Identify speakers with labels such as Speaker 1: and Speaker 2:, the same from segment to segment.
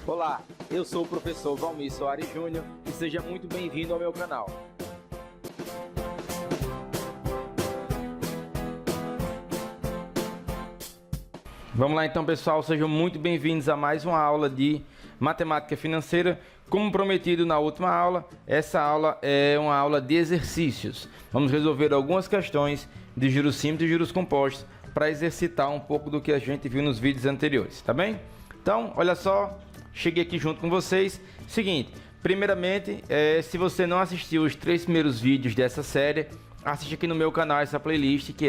Speaker 1: Olá, eu sou o professor Valmir Soares Júnior e seja muito bem-vindo ao meu canal. Vamos lá então, pessoal, sejam muito bem-vindos a mais uma aula de matemática financeira. Como prometido na última aula, essa aula é uma aula de exercícios. Vamos resolver algumas questões de juros simples e juros compostos para exercitar um pouco do que a gente viu nos vídeos anteriores, tá bem? Então, olha só, cheguei aqui junto com vocês. Seguinte, primeiramente, se você não assistiu os 3 primeiros vídeos dessa série, assiste aqui no meu canal essa playlist que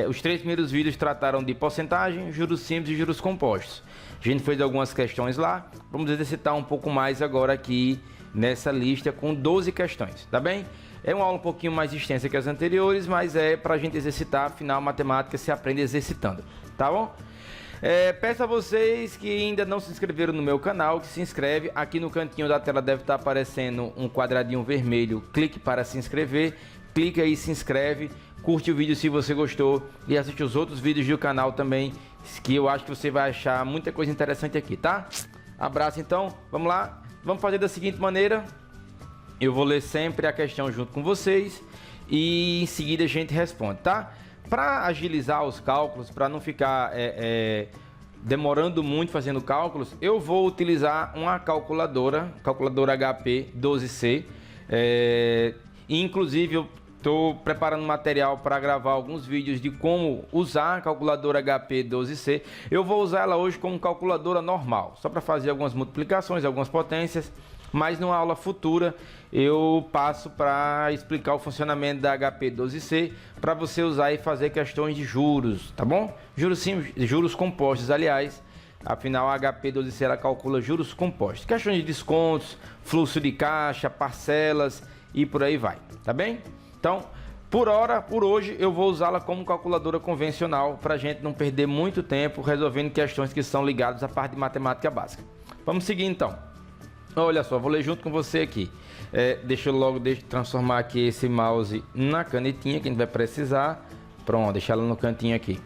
Speaker 1: os 3 primeiros vídeos trataram de porcentagem, juros simples e juros compostos. A gente fez algumas questões lá, vamos exercitar um pouco mais agora aqui nessa lista com 12 questões, tá bem? É uma aula um pouquinho mais extensa que as anteriores, mas é para a gente exercitar, afinal a matemática se aprende exercitando, tá bom? Peço a vocês que ainda não se inscreveram no meu canal, que se inscreve. Aqui no cantinho da tela deve estar aparecendo um quadradinho vermelho, clique para se inscrever, clica aí, se inscreve, curte o vídeo se você gostou e assiste os outros vídeos do canal também, que eu acho que você vai achar muita coisa interessante aqui, tá? Abraço então, vamos lá, vamos fazer da seguinte maneira, eu vou ler sempre a questão junto com vocês e em seguida a gente responde, tá? Para agilizar os cálculos, para não ficar demorando muito fazendo cálculos, eu vou utilizar uma calculadora HP 12C. E inclusive eu estou preparando material para gravar alguns vídeos de como usar a calculadora HP 12C. Eu vou usar ela hoje como calculadora normal, só para fazer algumas multiplicações, algumas potências. Mas numa aula futura eu passo para explicar o funcionamento da HP 12C para você usar e fazer questões de juros, tá bom? Juros simples, juros compostos, aliás. Afinal, a HP 12C ela calcula juros compostos. Questões de descontos, fluxo de caixa, parcelas e por aí vai, tá bem? Então, por hoje, eu vou usá-la como calculadora convencional para a gente não perder muito tempo resolvendo questões que são ligadas à parte de matemática básica. Vamos seguir então. Olha só, vou ler junto com você aqui. Deixa eu logo transformar aqui esse mouse na canetinha que a gente vai precisar. Pronto, deixar ela no cantinho aqui.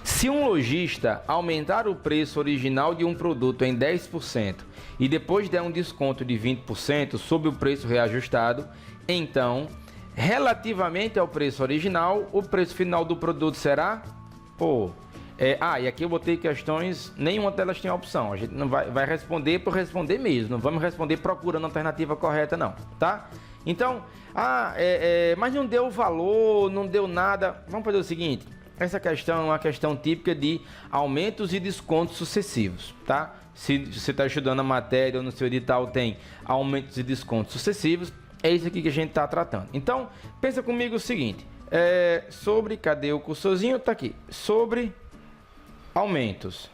Speaker 1: Se um lojista aumentar o preço original de um produto em 10% e depois der um desconto de 20% sobre o preço reajustado, então, relativamente ao preço original, o preço final do produto será... e aqui eu botei questões, nenhuma delas tem opção. A gente não vai responder por responder mesmo. Não vamos responder procurando a alternativa correta, não, tá? Então, mas não deu valor, não deu nada. Vamos fazer o seguinte: essa questão é uma questão típica de aumentos e descontos sucessivos, tá? Se você está estudando a matéria ou no seu edital tem aumentos e descontos sucessivos, é isso aqui que a gente está tratando. Então, pensa comigo o seguinte: cadê o cursorzinho? Tá aqui. Sobre aumentos.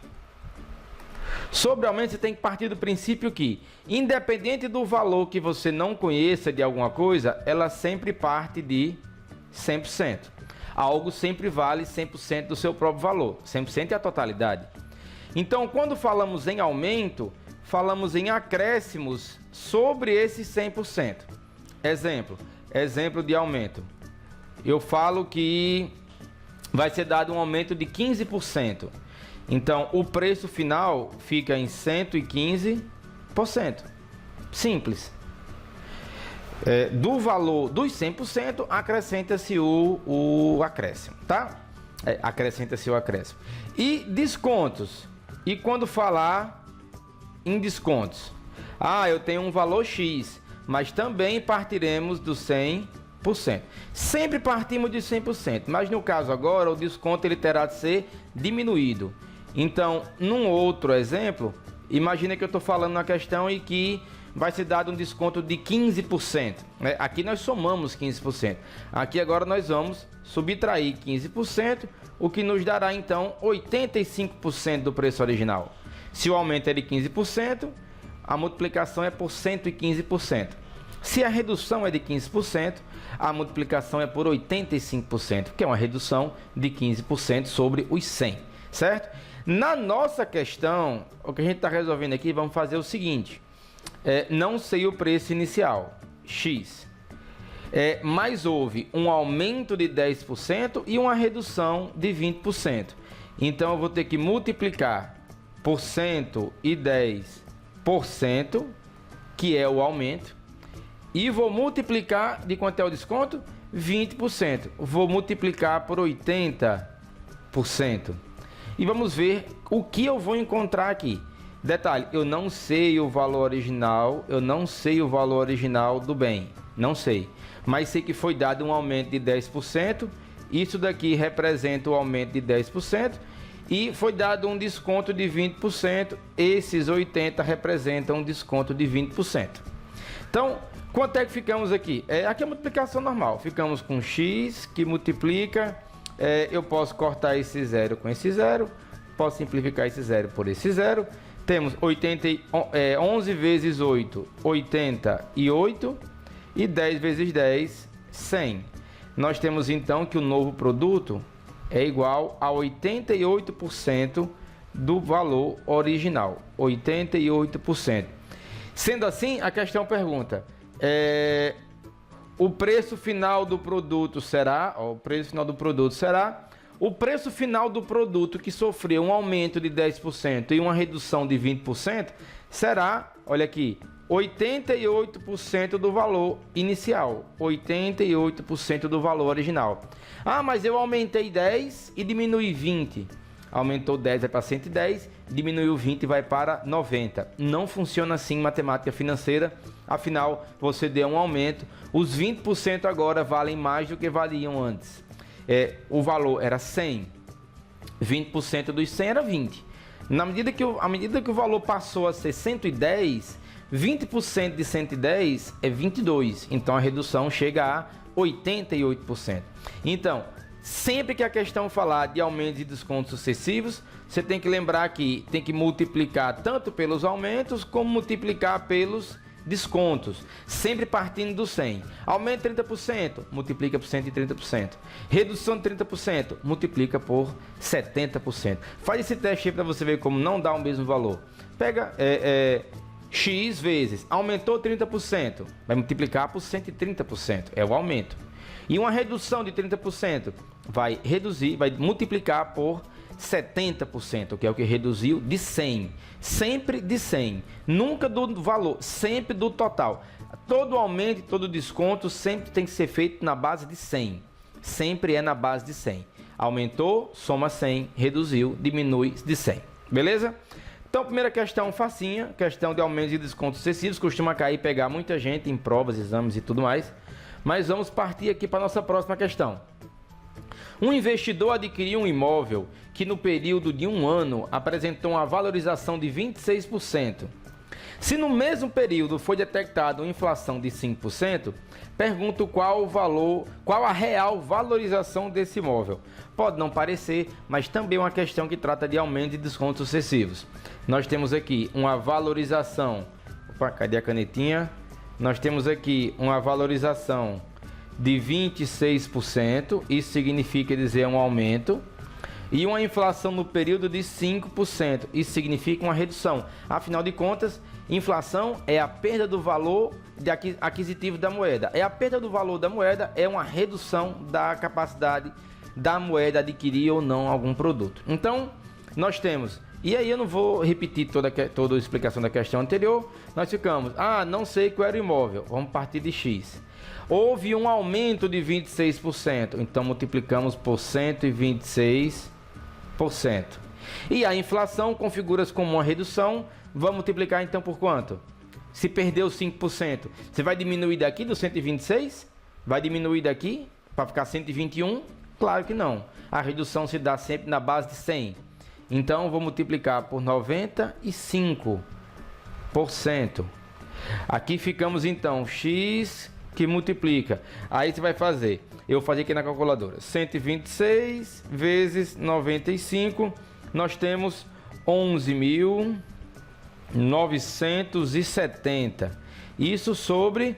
Speaker 1: Sobre aumentos, você tem que partir do princípio que, independente do valor que você não conheça de alguma coisa, ela sempre parte de 100%. Algo sempre vale 100% do seu próprio valor. 100% é a totalidade. Então, quando falamos em aumento, falamos em acréscimos sobre esse 100%. Exemplo de aumento. Eu falo que vai ser dado um aumento de 15%. Então, o preço final fica em 115%. Simples. Do valor dos 100%, acrescenta-se o acréscimo, tá? Acrescenta-se o acréscimo. E descontos. E quando falar em descontos? Eu tenho um valor X, mas também partiremos do 100%. Sempre partimos de 100%, mas no caso agora o desconto ele terá de ser diminuído. Então, num outro exemplo, imagina que eu estou falando na questão e que vai ser dado um desconto de 15%. Aqui nós somamos 15%. Aqui agora nós vamos subtrair 15%, o que nos dará então 85% do preço original. Se o aumento é de 15%, a multiplicação é por 115%. Se a redução é de 15%, a multiplicação é por 85%, que é uma redução de 15% sobre os 100, certo? Na nossa questão, o que a gente está resolvendo aqui, vamos fazer o seguinte. Não sei o preço inicial, X. Mas houve um aumento de 10% e uma redução de 20%. Então eu vou ter que multiplicar por 110 que é o aumento, e vou multiplicar, de quanto é o desconto? 20%. Vou multiplicar por 80%. E vamos ver o que eu vou encontrar aqui. Detalhe, eu não sei o valor original, do bem, não sei. Mas sei que foi dado um aumento de 10%, isso daqui representa o aumento de 10%, e foi dado um desconto de 20%, esses 80% representam um desconto de 20%. Então, quanto é que ficamos aqui? Aqui é a multiplicação normal, ficamos com x que multiplica, eu posso cortar esse zero com esse zero, posso simplificar esse zero por esse zero, temos 11 vezes 8, 88, e 10 vezes 10, 100. Nós temos então que o novo produto é igual a 88% do valor original, 88%. Sendo assim, a questão pergunta, o preço final do produto será, o preço final do produto que sofreu um aumento de 10% e uma redução de 20% será, olha aqui, 88% do valor inicial, 88% do valor original. Ah, mas eu aumentei 10 e diminui 20. Aumentou 10 vai para 110, diminuiu 20 e vai para 90. Não funciona assim em matemática financeira, afinal você deu um aumento, os 20% agora valem mais do que valiam antes. O valor era 100, 20% dos 100 era 20. À medida que o valor passou a ser 110, 20% de 110 é 22, então a redução chega a 88%. Então, sempre que a questão falar de aumentos e descontos sucessivos, você tem que lembrar que tem que multiplicar tanto pelos aumentos como multiplicar pelos descontos, sempre partindo do 100. Aumento 30%, multiplica por 130%. Redução de 30%, multiplica por 70%. Faz esse teste aí para você ver como não dá o mesmo valor. Pega x vezes, aumentou 30%, vai multiplicar por 130%, é o aumento. E uma redução de 30% vai multiplicar por 70%, que é o que reduziu de 100. Sempre de 100, nunca do valor, sempre do total. Todo aumento e todo desconto sempre tem que ser feito na base de 100. Sempre é na base de 100. Aumentou, soma 100, reduziu, diminui de 100. Beleza? Então, primeira questão facinha, questão de aumentos e descontos sucessivos, costuma cair e pegar muita gente em provas, exames e tudo mais. Mas vamos partir aqui para a nossa próxima questão. Um investidor adquiriu um imóvel que no período de um ano apresentou uma valorização de 26%. Se no mesmo período foi detectada uma inflação de 5%, pergunto qual a real valorização desse imóvel. Pode não parecer, mas também é uma questão que trata de aumentos e descontos sucessivos. Nós temos aqui uma valorização, cadê a canetinha? Nós temos aqui uma valorização de 26%, isso significa dizer um aumento, e uma inflação no período de 5%, isso significa uma redução. Afinal de contas, inflação é a perda do valor aquisitivo da moeda. A perda do valor da moeda é uma redução da capacidade da moeda adquirir ou não algum produto. Então, nós temos, e aí eu não vou repetir toda a explicação da questão anterior, nós ficamos, não sei qual era o imóvel, vamos partir de x. Houve um aumento de 26%, então multiplicamos por 126%. E a inflação configura-se como uma redução, vamos multiplicar então por quanto? Se perdeu 5%, você vai diminuir daqui do 126? Vai diminuir daqui para ficar 121? Claro que não. A redução se dá sempre na base de 100. Então, vou multiplicar por 95%. Aqui ficamos então, x que multiplica. Aí você vai fazer, eu vou fazer aqui na calculadora, 126 vezes 95, nós temos 11.970. Isso sobre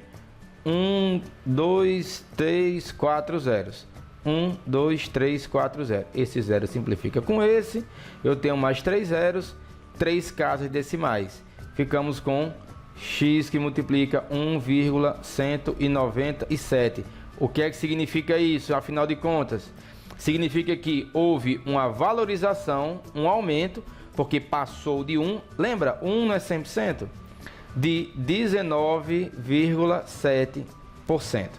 Speaker 1: 1, 2, 3, 4 zeros. 1, 2, 3, 4 zeros. Esse zero simplifica com esse. Eu tenho mais 3 zeros, 3 casas decimais. Ficamos com x que multiplica 1,197. O que é que significa isso? Afinal de contas, significa que houve uma valorização, um aumento, porque passou de 1, lembra? 1 não é 100%? De 19,7%.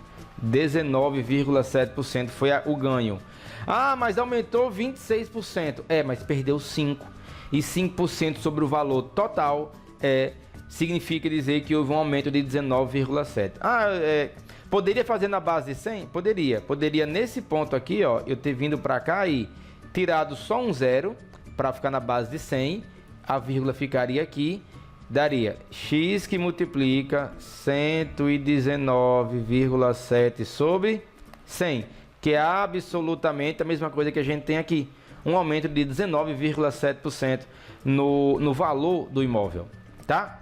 Speaker 1: 19,7% foi o ganho. Ah, mas aumentou 26%. Mas perdeu 5%. E 5% sobre o valor total significa dizer que houve um aumento de 19,7%. Poderia fazer na base de 100? Poderia. Poderia nesse ponto aqui, ó, eu ter vindo para cá e tirado só um zero para ficar na base de 100. A vírgula ficaria aqui. Daria x que multiplica 119,7 sobre 100, que é absolutamente a mesma coisa que a gente tem aqui. Um aumento de 19,7% no valor do imóvel, tá?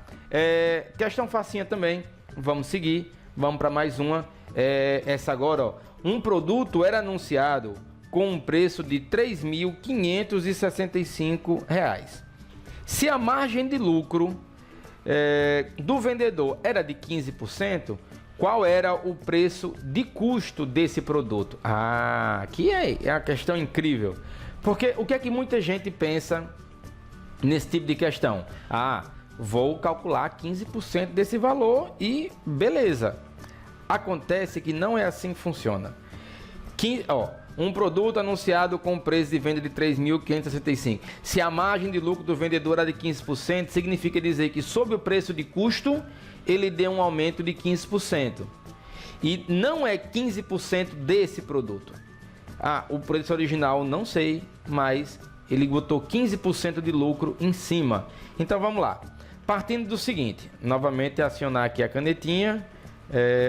Speaker 1: Questão facinha também, vamos seguir, vamos para mais uma. Essa agora, ó. Um produto era anunciado com um preço de R$ 3.565. Se a margem de lucro do vendedor era de 15%, qual era o preço de custo desse produto? Aqui é a questão incrível. Porque o que é que muita gente pensa nesse tipo de questão? Vou calcular 15% desse valor e beleza. Acontece que não é assim que funciona. Um produto anunciado com preço de venda de R$ 3.565. Se a margem de lucro do vendedor era de 15%, significa dizer que sobre o preço de custo, ele deu um aumento de 15%. E não é 15% desse produto. O preço original não sei, mas ele botou 15% de lucro em cima. Então vamos lá. Partindo do seguinte, novamente acionar aqui a canetinha.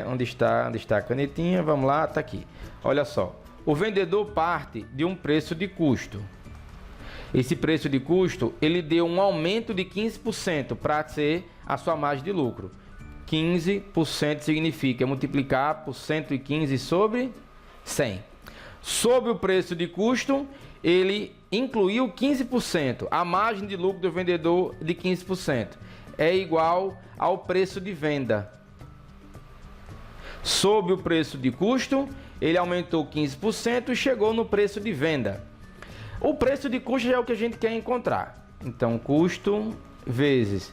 Speaker 1: Onde está a canetinha? Vamos lá, está aqui. Olha só. O vendedor parte de um preço de custo. Esse preço de custo, ele deu um aumento de 15% para ser a sua margem de lucro. 15% significa multiplicar por 115 sobre 100. Sobre o preço de custo, ele incluiu 15%. A margem de lucro do vendedor de 15% é igual ao preço de venda. Sobre o preço de custo, ele aumentou 15% e chegou no preço de venda. O preço de custo já é o que a gente quer encontrar. Então, custo vezes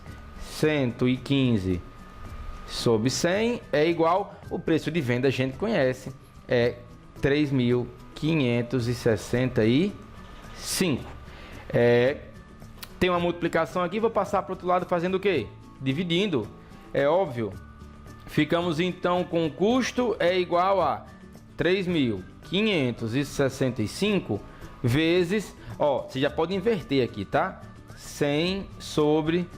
Speaker 1: 115 sobre 100 é igual o preço de venda, a gente conhece, é 3.565. Tem uma multiplicação aqui, vou passar para o outro lado fazendo o quê? Dividindo, é óbvio. Ficamos então com o custo é igual a 3.565 vezes, você já pode inverter aqui, tá? 100 sobre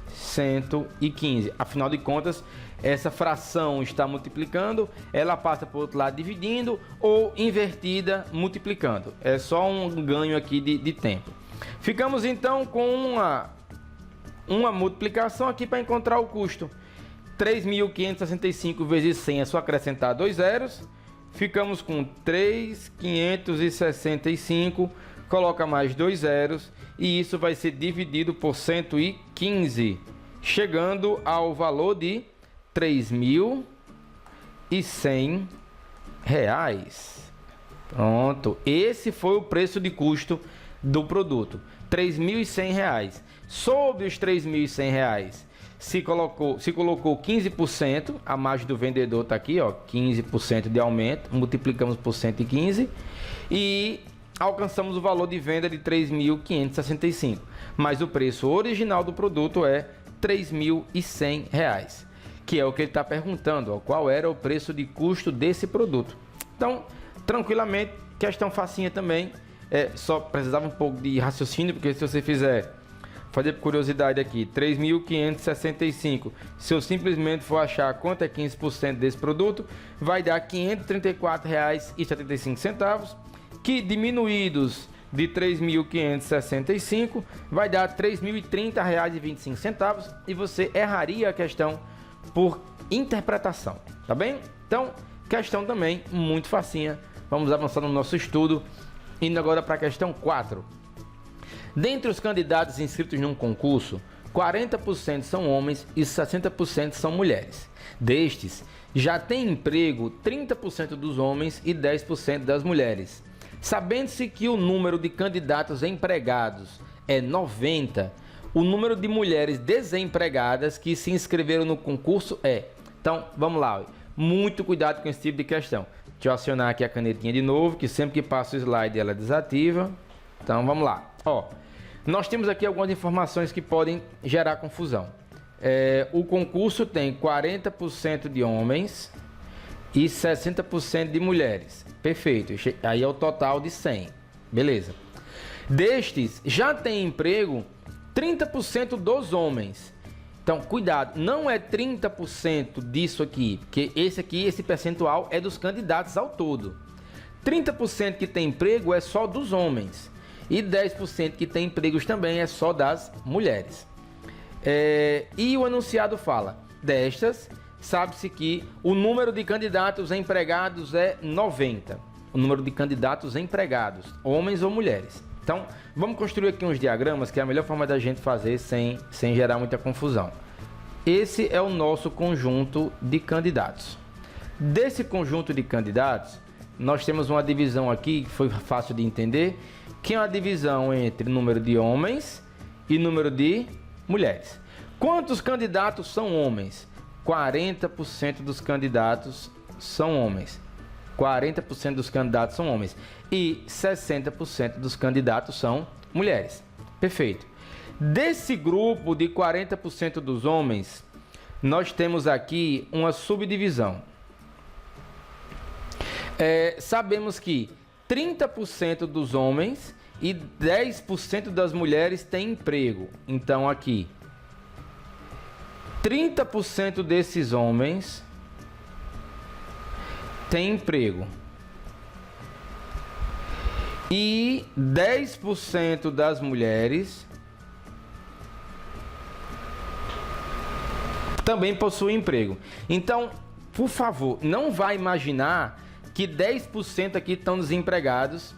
Speaker 1: 115. Afinal de contas, essa fração está multiplicando, ela passa para o outro lado dividindo ou invertida multiplicando. É só um ganho aqui de tempo. Ficamos então com uma multiplicação aqui para encontrar o custo. 3.565 vezes 100 é só acrescentar 2 zeros. Ficamos com 3.565, coloca mais 2 zeros e isso vai ser dividido por 115, chegando ao valor de R$ 3.100. Pronto, esse foi o preço de custo do produto, R$ 3.100. Sobre os R$ 3.100, se colocou 15%, a margem do vendedor está aqui, 15% de aumento, multiplicamos por 115 e alcançamos o valor de venda de 3.565. Mas o preço original do produto é R$ 3.100, que é o que ele está perguntando, qual era o preço de custo desse produto. Então, tranquilamente, questão facinha também, só precisava um pouco de raciocínio, porque se você fizer... Fazer por curiosidade aqui, 3.565. Se eu simplesmente for achar quanto é 15% desse produto, vai dar R$ 534,75, que diminuídos de 3.565 vai dar R$ 3.030,25 e você erraria a questão por interpretação, tá bem? Então, questão também muito facinha. Vamos avançar no nosso estudo, indo agora para a questão 4. Dentre os candidatos inscritos num concurso, 40% são homens e 60% são mulheres. Destes, já tem emprego 30% dos homens e 10% das mulheres. Sabendo-se que o número de candidatos empregados é 90. O número de mulheres desempregadas que se inscreveram no concurso é... Então, vamos lá. Muito cuidado com esse tipo de questão. Deixa eu acionar aqui a canetinha de novo, que sempre que passa o slide ela desativa. Então, vamos lá. Ó, nós temos aqui algumas informações que podem gerar confusão. O concurso tem 40% de homens e 60% de mulheres. Perfeito. Aí é o total de 100. Beleza. Destes, já tem emprego 30% dos homens. Então, cuidado, não é 30% disso aqui, porque esse percentual é dos candidatos ao todo. 30% que tem emprego é só dos homens e 10% que tem empregos também é só das mulheres. E o anunciado fala, destas, sabe-se que o número de candidatos empregados é 90. O número de candidatos empregados, homens ou mulheres. Então, vamos construir aqui uns diagramas, que é a melhor forma da gente fazer sem gerar muita confusão. Esse é o nosso conjunto de candidatos. Desse conjunto de candidatos, nós temos uma divisão aqui, que foi fácil de entender, que é uma divisão entre número de homens e número de mulheres. Quantos candidatos são homens? 40% dos candidatos são homens. 40% dos candidatos são homens e 60% dos candidatos são mulheres. Perfeito. Desse grupo de 40% dos homens, nós temos aqui uma subdivisão. Sabemos que 30% dos homens e 10% das mulheres têm emprego. Então aqui, 30% desses homens têm emprego e 10% das mulheres também possuem emprego. Então, por favor, não vá imaginar que 10% aqui estão desempregados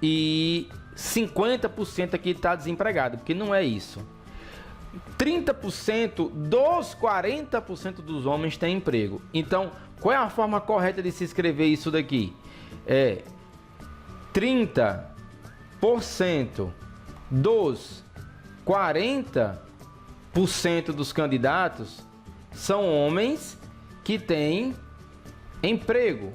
Speaker 1: e 50% aqui está desempregado, porque não é isso. 30% dos 40% dos homens têm emprego. Então, qual é a forma correta de se escrever isso daqui? 30% dos 40% dos candidatos são homens que têm emprego.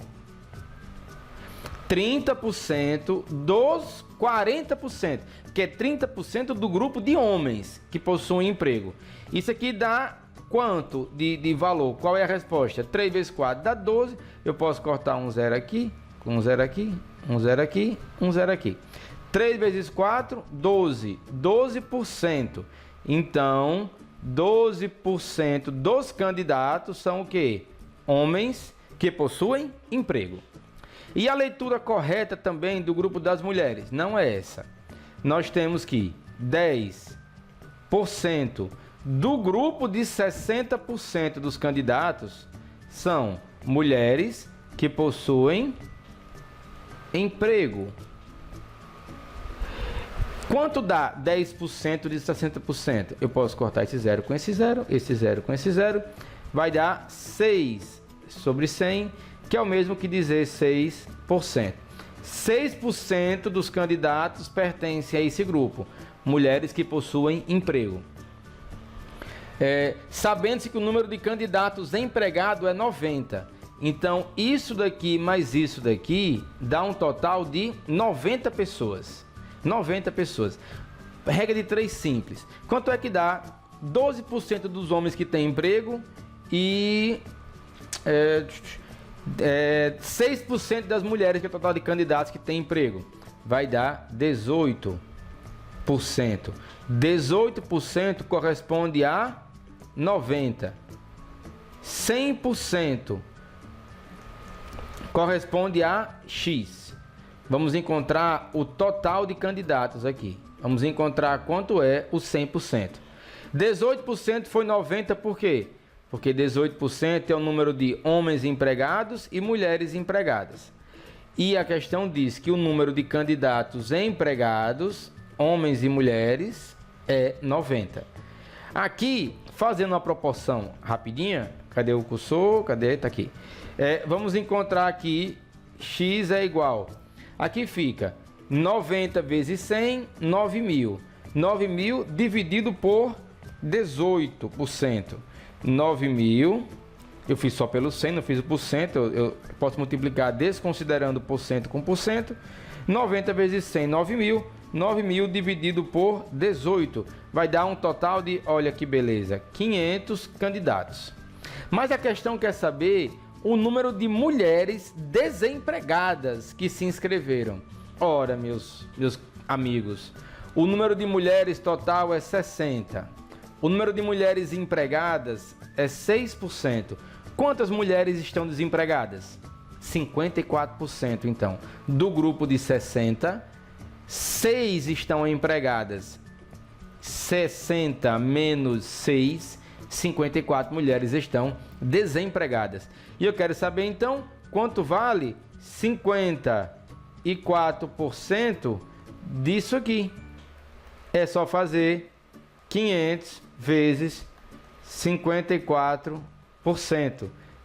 Speaker 1: 30% dos 40%, que é 30% do grupo de homens que possuem emprego. Isso aqui dá quanto de valor? Qual é a resposta? 3 vezes 4 dá 12. Eu posso cortar um zero aqui, um zero aqui, um zero aqui, um zero aqui. 3 vezes 4, 12. 12%. Então, 12% dos candidatos são o quê? Homens que possuem emprego. E a leitura correta também do grupo das mulheres não é essa. Nós temos que 10% do grupo de 60% dos candidatos são mulheres que possuem emprego. Quanto dá 10% de 60%? Eu posso cortar esse zero com esse zero com esse zero. Vai dar 6 sobre 100, que é o mesmo que dizer 6%. 6% dos candidatos pertencem a esse grupo, mulheres que possuem emprego. Sabendo-se que o número de candidatos empregados é 90. Então, isso daqui mais isso daqui dá um total de 90 pessoas. 90 pessoas. Regra de 3 simples. Quanto é que dá? 12% dos homens que têm emprego e 6% das mulheres, que é o total de candidatos que têm emprego. Vai dar 18%. 18% corresponde a 90. 100% corresponde a X. Vamos encontrar o total de candidatos aqui. Vamos encontrar quanto é o 100%. 18% foi 90, por quê? Porque 18% é o número de homens empregados e mulheres empregadas. E a questão diz que o número de candidatos empregados, homens e mulheres, é 90. Aqui, fazendo uma proporção rapidinha, cadê o cursor? Cadê? Tá aqui. Vamos encontrar aqui, X é igual. Aqui fica 90 vezes 100, 9.000. 9.000 dividido por 18%. 9.000, eu fiz só pelo 100, não fiz o por cento, eu posso multiplicar desconsiderando por cento com por cento. 90 vezes 100, 9.000. 9.000 dividido por 18 vai dar um total de, olha que beleza, 500 candidatos. Mas a questão quer saber o número de mulheres desempregadas que se inscreveram. Ora, meus amigos, o número de mulheres total é 60. O número de mulheres empregadas é 6%. Quantas mulheres estão desempregadas? 54%, então. Do grupo de 60, 6 estão empregadas. 60 menos 6, 54 mulheres estão desempregadas. E eu quero saber, então, quanto vale 54% disso aqui. É só fazer 500 vezes 54%.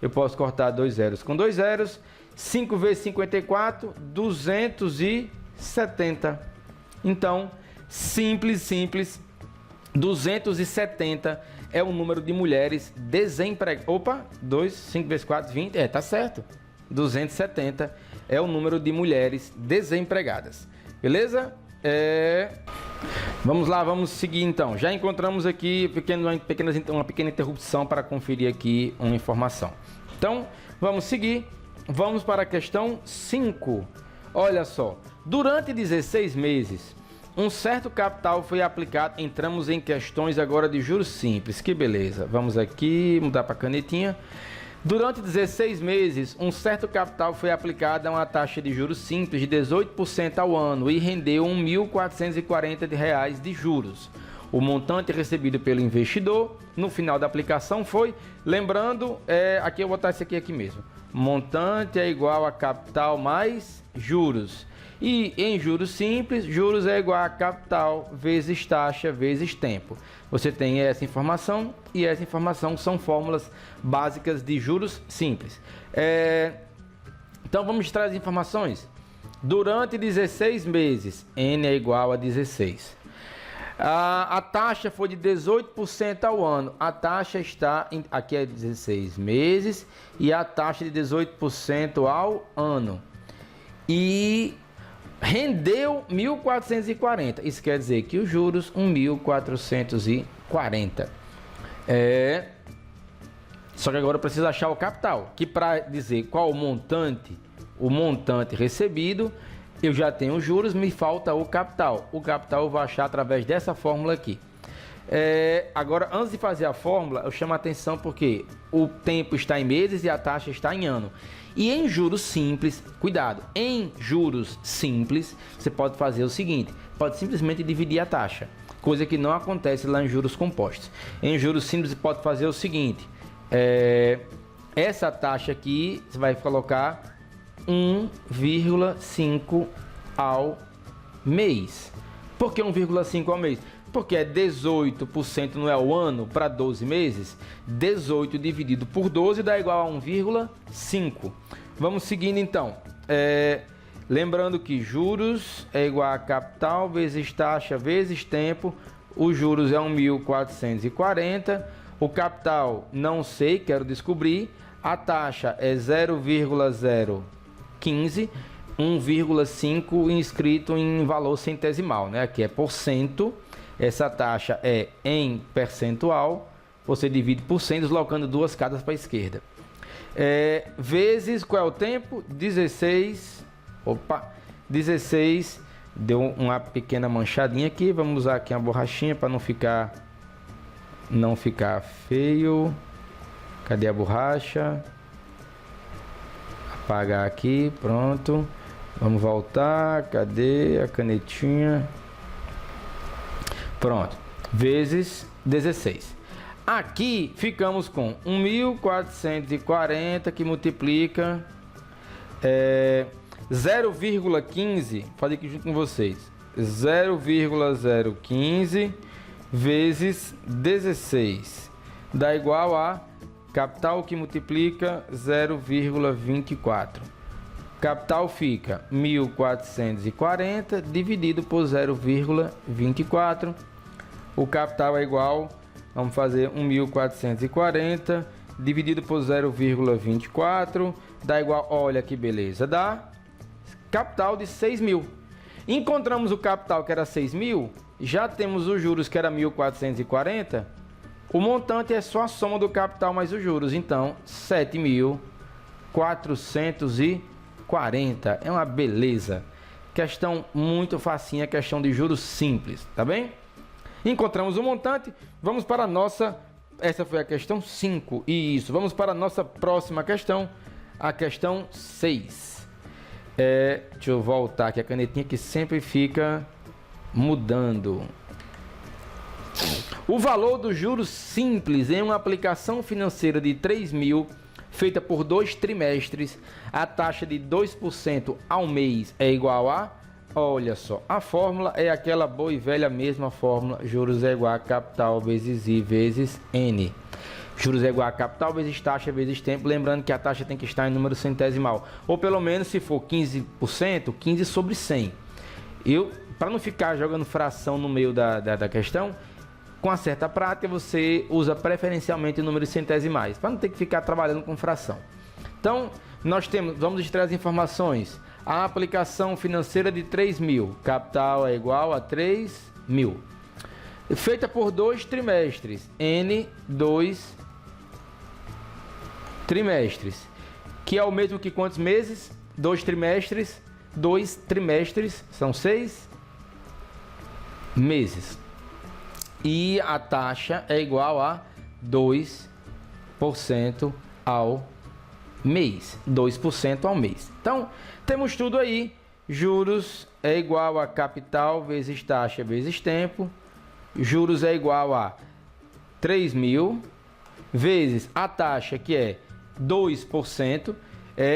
Speaker 1: Eu posso cortar 2 zeros com 2 zeros. 5 vezes 54, 270. Então, simples, 270 é o número de mulheres desempregadas. Opa, 5 vezes 4, 20. Tá certo. 270 é o número de mulheres desempregadas. Beleza? Vamos lá, vamos seguir então. Já encontramos aqui uma pequena interrupção para conferir aqui uma informação. Então, vamos seguir. Vamos para a questão 5. Olha só, durante 16 meses, um certo capital foi aplicado. Entramos em questões agora de juros simples. Que beleza. Vamos aqui, mudar para a canetinha. Durante 16 meses, um certo capital foi aplicado a uma taxa de juros simples de 18% ao ano e rendeu R$ 1.440 de juros. O montante recebido pelo investidor no final da aplicação foi, lembrando, aqui eu vou botar isso aqui mesmo. Montante é igual a capital mais juros. E em juros simples, juros é igual a capital vezes taxa vezes tempo. Você tem essa informação e essa informação são fórmulas básicas de juros simples. Então vamos trazer as informações. Durante 16 meses, N é igual a 16. A taxa foi de 18% ao ano. A taxa está, aqui é 16 meses e a taxa de 18% ao ano. E rendeu 1.440. Isso quer dizer que os juros 1.440. Só que agora eu preciso achar o capital, que para dizer qual o montante recebido, eu já tenho os juros, me falta o capital. O capital eu vou achar através dessa fórmula aqui. Agora, antes de fazer a fórmula, eu chamo a atenção porque o tempo está em meses e a taxa está em ano. E em juros simples, cuidado, em juros simples, você pode fazer o seguinte, pode simplesmente dividir a taxa, coisa que não acontece lá em juros compostos. Em juros simples, você pode fazer o seguinte, essa taxa aqui, você vai colocar 1,5 ao mês. Por que 1,5 ao mês? Porque é 18%, não é o ano, para 12 meses. 18 dividido por 12 dá igual a 1,5. Vamos seguindo então. Lembrando que juros é igual a capital vezes taxa vezes tempo. Os juros é 1.440. O capital não sei, quero descobrir. A taxa é 0,015. 1,5 inscrito em valor centesimal, né? Aqui é por cento. Essa taxa é em percentual, você divide por 100, deslocando duas casas para a esquerda. Vezes, qual é o tempo? 16, 16, deu uma pequena manchadinha aqui, vamos usar aqui uma borrachinha para não ficar feio. Cadê a borracha? Apagar aqui, pronto. Vamos voltar, cadê a canetinha? Pronto, vezes 16. Aqui ficamos com 1.440 que multiplica 0,15, fazer aqui junto com vocês, 0,015 vezes 16, dá igual a capital que multiplica 0,24. Capital fica 1.440 dividido por 0,24. O capital é igual, vamos fazer 1.440 dividido por 0,24, dá igual, olha que beleza, dá capital de 6.000. Encontramos o capital que era 6.000, já temos os juros que era 1.440, o montante é só a soma do capital mais os juros, então 7.440, é uma beleza. Questão muito facinha, questão de juros simples, tá bem? Encontramos o montante, vamos para a nossa... Essa foi a questão 5. Isso, vamos para a nossa próxima questão, a questão 6. Deixa eu voltar aqui a canetinha que sempre fica mudando. O valor dos juros simples em uma aplicação financeira de 3.000, feita por 2 trimestres, a taxa de 2% ao mês é igual a... Olha só, a fórmula é aquela boa e velha mesma fórmula, juros é igual a capital vezes I vezes N. Juros é igual a capital vezes taxa vezes tempo, lembrando que a taxa tem que estar em número centesimal, ou pelo menos se for 15%, 15 sobre 100. Para não ficar jogando fração no meio da questão, com a certa prática você usa preferencialmente números centesimais, para não ter que ficar trabalhando com fração. Então, vamos extrair as informações. A aplicação financeira de 3.000, capital é igual a 3.000. Feita por 2 trimestres, N 2 trimestres. Que é o mesmo que quantos meses? 2 trimestres. 2 trimestres são 6 meses. E a taxa é igual a 2% ao mês. 2% ao mês. Então, temos tudo aí. Juros é igual a capital vezes taxa vezes tempo. Juros é igual a 3.000 vezes a taxa, que é 2%.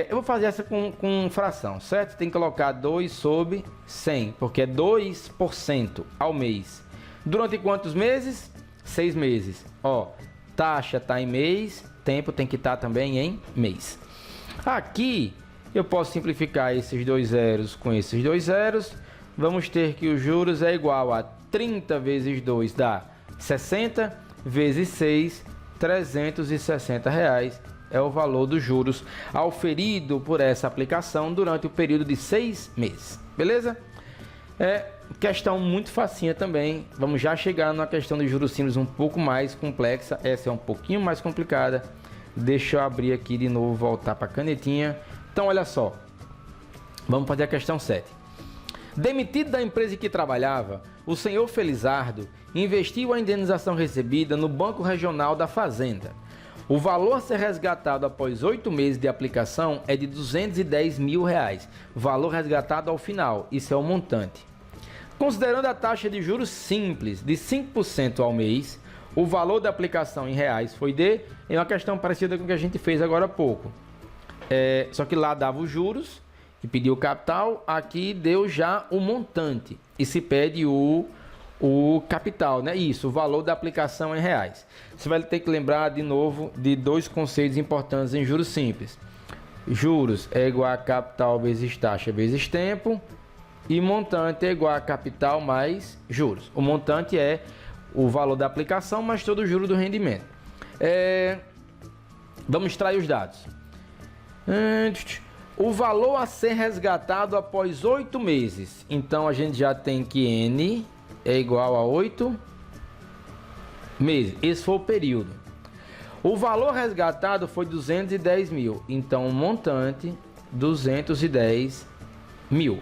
Speaker 1: Eu vou fazer essa com fração, certo? Tem que colocar 2 sobre 100, porque é 2% ao mês. Durante quantos meses? 6 meses. Ó, taxa está em mês, tempo tem que estar também em mês. Aqui eu posso simplificar esses dois zeros com esses dois zeros. Vamos ter que os juros é igual a 30 vezes 2 dá 60, vezes 6, 360 reais é o valor dos juros auferido por essa aplicação durante o período de 6 meses. Beleza? Questão muito facinha também. Vamos já chegar na questão de juros simples um pouco mais complexa. Essa é um pouquinho mais complicada. Deixa eu abrir aqui de novo, voltar para a canetinha. Então, olha só. Vamos fazer a questão 7. Demitido da empresa em que trabalhava, o senhor Felizardo investiu a indenização recebida no Banco Regional da Fazenda. O valor a ser resgatado após 8 meses de aplicação é de R$210 mil. Valor resgatado ao final, isso é o montante. Considerando a taxa de juros simples de 5% ao mês, o valor da aplicação em reais foi é uma questão parecida com o que a gente fez agora há pouco. Só que lá dava os juros e pediu o capital, aqui deu já o montante e se pede o capital, né? Isso, o valor da aplicação em reais. Você vai ter que lembrar de novo de dois conceitos importantes em juros simples. Juros é igual a capital vezes taxa vezes tempo e montante é igual a capital mais juros. O montante é o valor da aplicação mais todo o juro do rendimento. Vamos extrair os dados. O valor a ser resgatado após 8 meses. Então, a gente já tem que N é igual a 8 meses. Esse foi o período. O valor resgatado foi 210 mil. Então, o montante, 210 mil.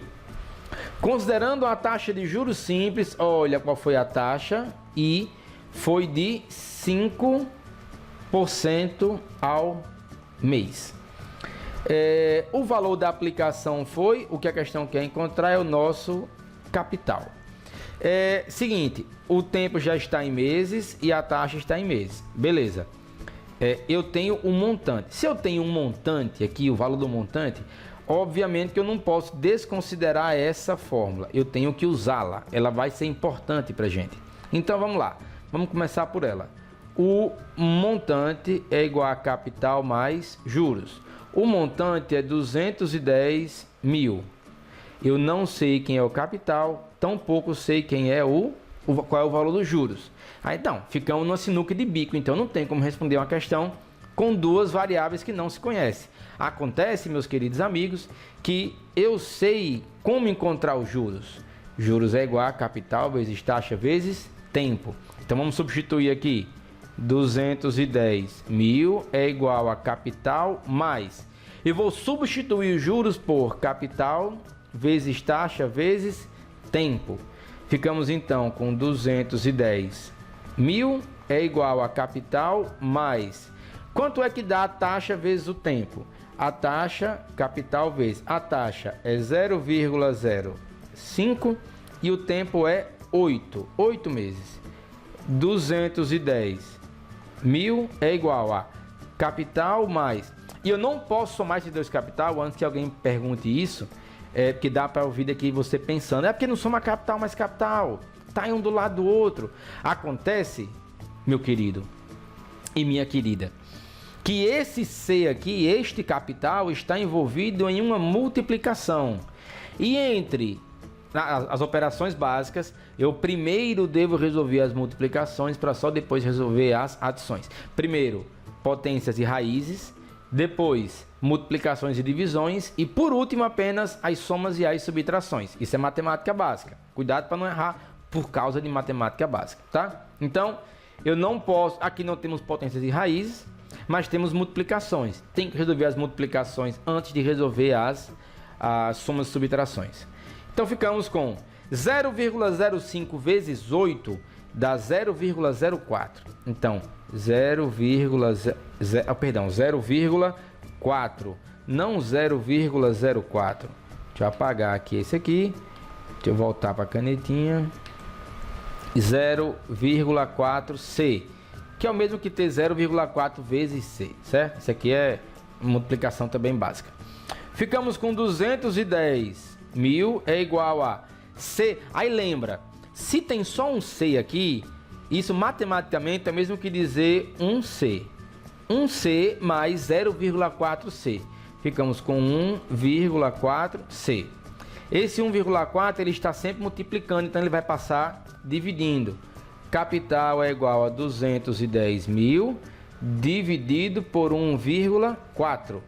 Speaker 1: Considerando a taxa de juros simples, olha qual foi a taxa. E foi de 5% ao mês. O valor da aplicação foi, o que a questão quer encontrar é o nosso capital. Seguinte, o tempo já está em meses e a taxa está em meses. Beleza. Eu tenho um montante. Se eu tenho um montante aqui, o valor do montante, obviamente que eu não posso desconsiderar essa fórmula. Eu tenho que usá-la. Ela vai ser importante para a gente. Então vamos lá. Vamos começar por ela. O montante é igual a capital mais juros. O montante é 210 mil. Eu não sei quem é o capital, tampouco sei quem é qual é o valor dos juros. Aí então, ficamos numa sinuca de bico, então não tem como responder uma questão com duas variáveis que não se conhecem. Acontece, meus queridos amigos, que eu sei como encontrar os juros. Juros é igual a capital vezes taxa vezes tempo. Então vamos substituir aqui. 210 mil é igual a capital mais. Eu vou substituir os juros por capital vezes taxa vezes tempo. Ficamos então com 210 mil é igual a capital mais. Quanto é que dá a taxa vezes o tempo? A taxa, capital vezes a taxa é 0,05 e o tempo é 8 meses. 210 mil é igual a capital mais. E eu não posso somar esses dois capital antes que alguém pergunte isso, porque dá para ouvir aqui você pensando, é porque não soma capital mais capital, tá em um do lado do outro. Acontece, meu querido e minha querida, que esse C aqui, este capital, está envolvido em uma multiplicação. E entre as operações básicas, eu primeiro devo resolver as multiplicações para só depois resolver as adições. Primeiro, potências e raízes, depois multiplicações e divisões e por último apenas as somas e as subtrações. Isso é matemática básica. Cuidado para não errar por causa de matemática básica, tá? Então, eu não posso, aqui não temos potências e raízes, mas temos multiplicações. Tem que resolver as multiplicações antes de resolver as somas e subtrações. Então ficamos com 0,05 vezes 8 dá 0,04. Então, 0,4, não 0,04. Deixa eu apagar aqui esse aqui. Deixa eu voltar para a canetinha. 0,4C, que é o mesmo que ter 0,4 vezes C, certo? Isso aqui é multiplicação também básica. Ficamos com 210 mil é igual a C. Aí lembra, se tem só um C aqui, isso matematicamente é o mesmo que dizer 1C. 1C mais 0,4C. Ficamos com 1,4C. Esse 1,4 ele está sempre multiplicando, então ele vai passar dividindo. Capital é igual a 210 mil dividido por 1,4.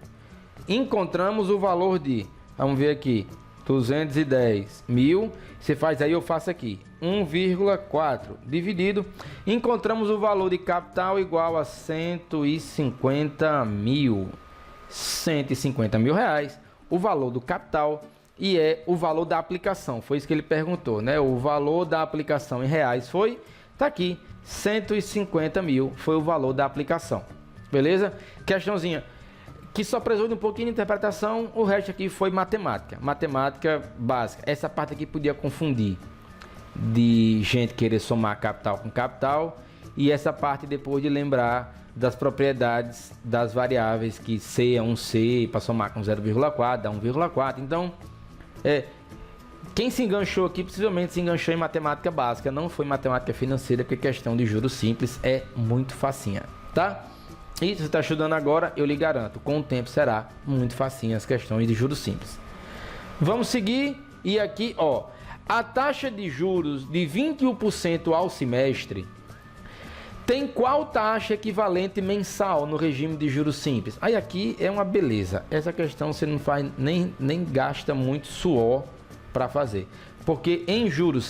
Speaker 1: Encontramos o valor de, vamos ver aqui, 210 mil. Você faz aí, eu faço aqui, 1,4 dividido. Encontramos o valor de capital igual a 150 mil. 150 mil reais. O valor do capital. E é o valor da aplicação, foi isso que ele perguntou, né? O valor da aplicação em reais foi, tá aqui, 150 mil foi o valor da aplicação, beleza? Questãozinha que só precisou de um pouquinho de interpretação, o resto aqui foi matemática básica. Essa parte aqui podia confundir de gente querer somar capital com capital e essa parte depois de lembrar das propriedades das variáveis, que C é 1C, para somar com 0,4 dá 1,4, então... quem se enganchou aqui possivelmente se enganchou em matemática básica, não foi matemática financeira, porque questão de juros simples é muito facinha, tá? E se você está estudando agora, eu lhe garanto, com o tempo será muito facinha as questões de juros simples. Vamos seguir, e aqui, ó, a taxa de juros de 21% ao semestre tem qual taxa equivalente mensal no regime de juros simples? Aí aqui é uma beleza. Essa questão você não faz nem gasta muito suor para fazer. Porque em juros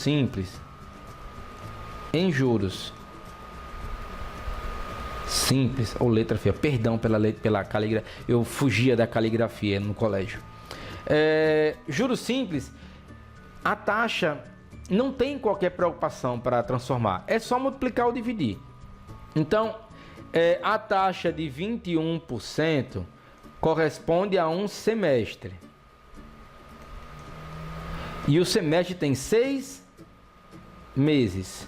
Speaker 1: simples, ou letra feia, perdão pela caligrafia, eu fugia da caligrafia no colégio. Juros simples, a taxa não tem qualquer preocupação para transformar. É só multiplicar ou dividir. Então, a taxa de 21% corresponde a um semestre. E o semestre tem 6 meses.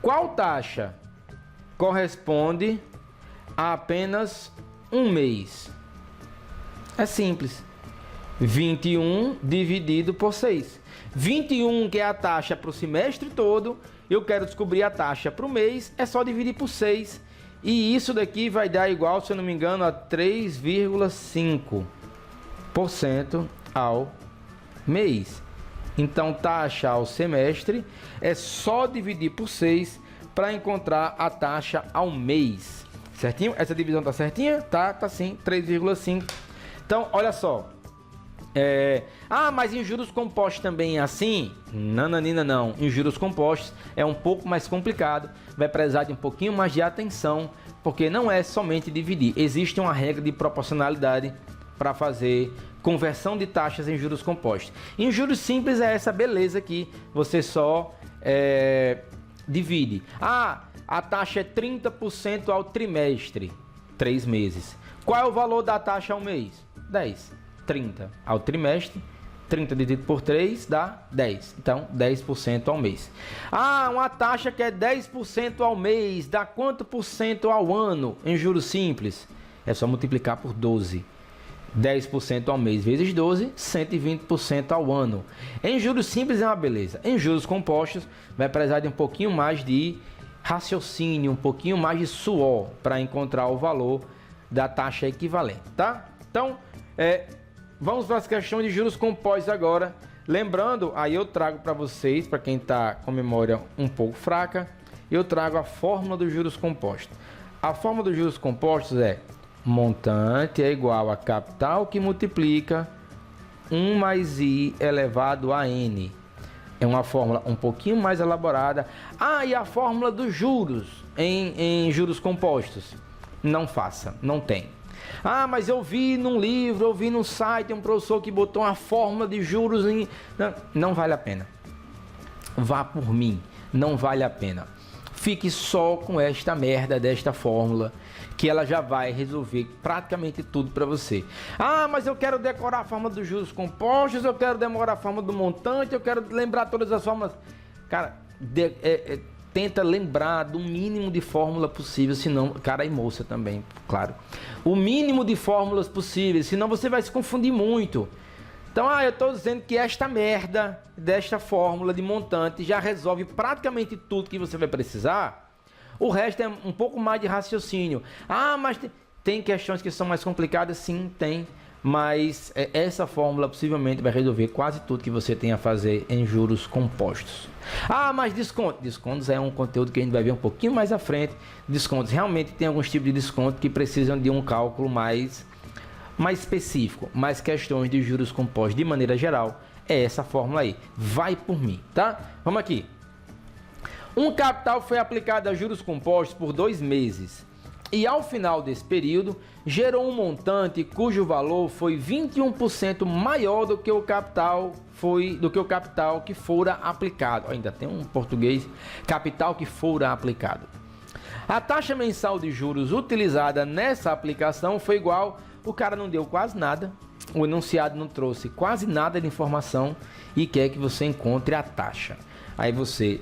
Speaker 1: Qual taxa corresponde a apenas um mês? É simples. 21 dividido por 6. 21, que é a taxa para o semestre todo. Eu quero descobrir a taxa para o mês, é só dividir por 6 E isso daqui vai dar igual, se eu não me engano, a 3,5% ao mês. Então, taxa ao semestre é só dividir por 6 para encontrar a taxa ao mês. Certinho? Essa divisão tá certinha? Tá sim, 3,5. Então, olha só. Mas em juros compostos também é assim? Nananina não. Em juros compostos é um pouco mais complicado. Vai precisar de um pouquinho mais de atenção, porque não é somente dividir. Existe uma regra de proporcionalidade para fazer conversão de taxas em juros compostos. Em juros simples é essa beleza aqui. Você só divide. A taxa é 30% ao trimestre, 3 meses. Qual é o valor da taxa ao mês? 10. 30 ao trimestre, 30 dividido por 3 dá 10. Então, 10% ao mês. Uma taxa que é 10% ao mês, dá quanto por cento ao ano em juros simples? É só multiplicar por 12. 10% ao mês vezes 12, 120% ao ano. Em juros simples é uma beleza. Em juros compostos, vai precisar de um pouquinho mais de raciocínio, um pouquinho mais de suor para encontrar o valor da taxa equivalente, tá? Então, vamos para as questões de juros compostos agora. Lembrando, aí eu trago para vocês, para quem está com memória um pouco fraca, eu trago a fórmula dos juros compostos. A fórmula dos juros compostos é montante é igual a capital que multiplica 1 mais I elevado a N. É uma fórmula um pouquinho mais elaborada. E a fórmula dos juros em juros compostos? Não faça, não tem. Mas eu vi num livro, eu vi num site, um professor que botou uma fórmula de juros em... Não vale a pena. Vá por mim, não vale a pena. Fique só com esta merda desta fórmula, que ela já vai resolver praticamente tudo para você. Mas eu quero decorar a fórmula dos juros compostos, eu quero decorar a fórmula do montante, eu quero lembrar todas as fórmulas. Cara, tenta lembrar do mínimo de fórmula possível, senão, cara e moça também, claro. O mínimo de fórmulas possíveis, senão você vai se confundir muito. Então, eu estou dizendo que esta merda desta fórmula de montante já resolve praticamente tudo que você vai precisar. O resto é um pouco mais de raciocínio. Mas tem questões que são mais complicadas? Sim, tem. Mas essa fórmula possivelmente vai resolver quase tudo que você tem a fazer em juros compostos. Mas desconto. Descontos é um conteúdo que a gente vai ver um pouquinho mais à frente. Descontos, realmente tem alguns tipos de desconto que precisam de um cálculo mais específico. Mas questões de juros compostos, de maneira geral, é essa fórmula aí. Vai por mim, tá? Vamos aqui. Um capital foi aplicado a juros compostos por 2 meses. E ao final desse período, gerou um montante cujo valor foi 21% maior do que o capital que fora aplicado. Ainda tem um português, capital que fora aplicado. A taxa mensal de juros utilizada nessa aplicação foi igual, o cara não deu quase nada, o enunciado não trouxe quase nada de informação e quer que você encontre a taxa. Aí você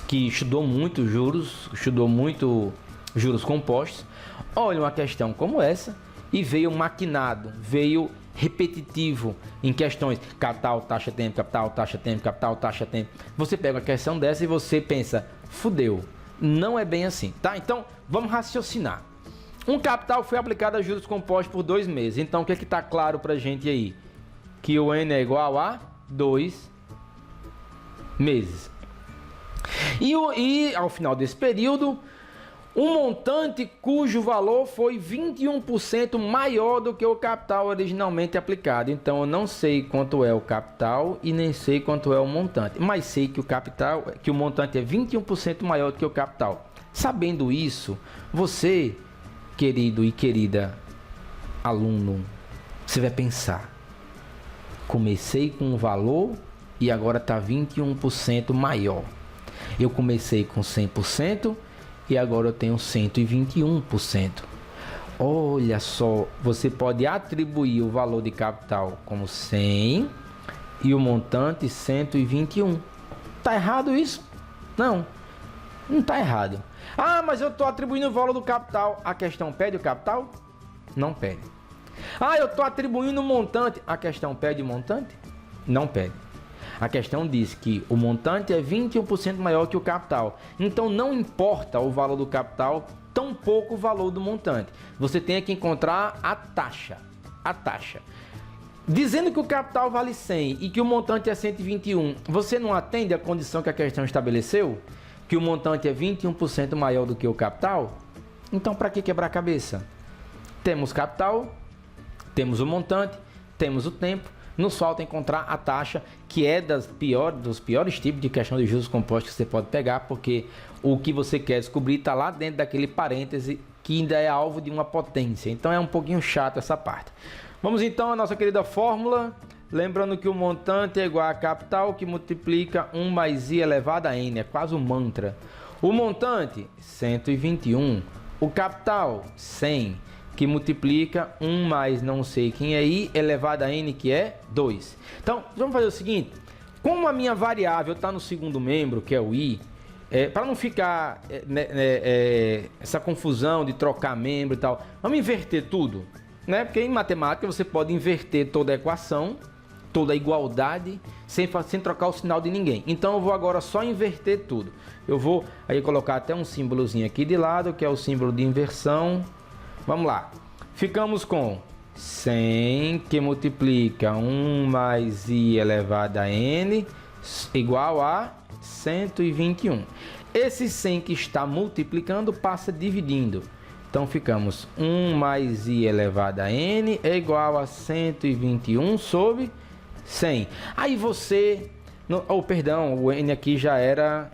Speaker 1: que estudou muito juros compostos, olha uma questão como essa e veio maquinado, veio repetitivo em questões capital, taxa, tempo, capital, taxa, tempo, capital, taxa, tempo. Você pega uma questão dessa e você pensa, fudeu, não é bem assim, tá? Então, vamos raciocinar. Um capital foi aplicado a juros compostos por 2 meses. Então, o que é que está claro pra gente aí? Que o N é igual a 2 meses. E ao final desse período, um montante cujo valor foi 21% maior do que o capital originalmente aplicado. Então, eu não sei quanto é o capital e nem sei quanto é o montante. Mas sei que o montante é 21% maior do que o capital. Sabendo isso, você, querido e querida aluno, você vai pensar: comecei com um valor e agora está 21% maior. Eu comecei com 100% e agora eu tenho 121%. Olha só, você pode atribuir o valor de capital como 100 e o montante 121. Tá errado isso? Não, não tá errado. Mas eu estou atribuindo o valor do capital. A questão pede o capital? Não pede. Eu estou atribuindo o montante. A questão pede o montante? Não pede. A questão diz que o montante é 21% maior que o capital. Então não importa o valor do capital, tampouco o valor do montante. Você tem que encontrar a taxa. A taxa. Dizendo que o capital vale 100 e que o montante é 121, você não atende à condição que a questão estabeleceu? Que o montante é 21% maior do que o capital? Então para que quebrar a cabeça? Temos capital, temos o montante, temos o tempo, nos falta encontrar a taxa, que é dos piores tipos de questão de juros compostos que você pode pegar, porque o que você quer descobrir está lá dentro daquele parêntese que ainda é alvo de uma potência. Então é um pouquinho chato essa parte. Vamos então à nossa querida fórmula. Lembrando que o montante é igual a capital que multiplica 1 mais i elevado a n. É quase um mantra. O montante, 121. O capital, 100. Que multiplica 1 mais não sei quem é i elevado a n, que é 2. Então, vamos fazer o seguinte. Como a minha variável está no segundo membro, que é o i, para não ficar essa confusão de trocar membro e tal, vamos inverter tudo, né? Porque em matemática você pode inverter toda a equação, toda a igualdade, sem trocar o sinal de ninguém. Então eu vou agora só inverter tudo. Eu vou aí colocar até um símbolozinho aqui de lado, que é o símbolo de inversão. Vamos lá. Ficamos com 100 que multiplica 1 mais i elevado a n igual a 121. Esse 100 que está multiplicando passa dividindo. Então ficamos 1 mais i elevado a n é igual a 121 sobre 100. Aí você... perdão, o n aqui já era...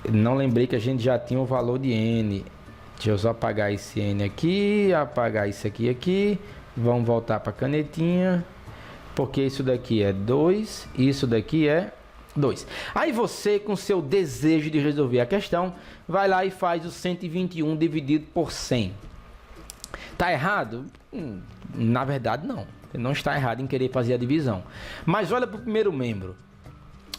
Speaker 1: Não lembrei que a gente já tinha o valor de n. Deixa eu só apagar esse n aqui, apagar isso aqui. Vamos voltar para a canetinha. Porque isso daqui é 2, isso daqui é 2. Aí você, com seu desejo de resolver a questão, vai lá e faz o 121 dividido por 100. Tá errado? Na verdade, não. Não está errado em querer fazer a divisão. Mas olha para o primeiro membro.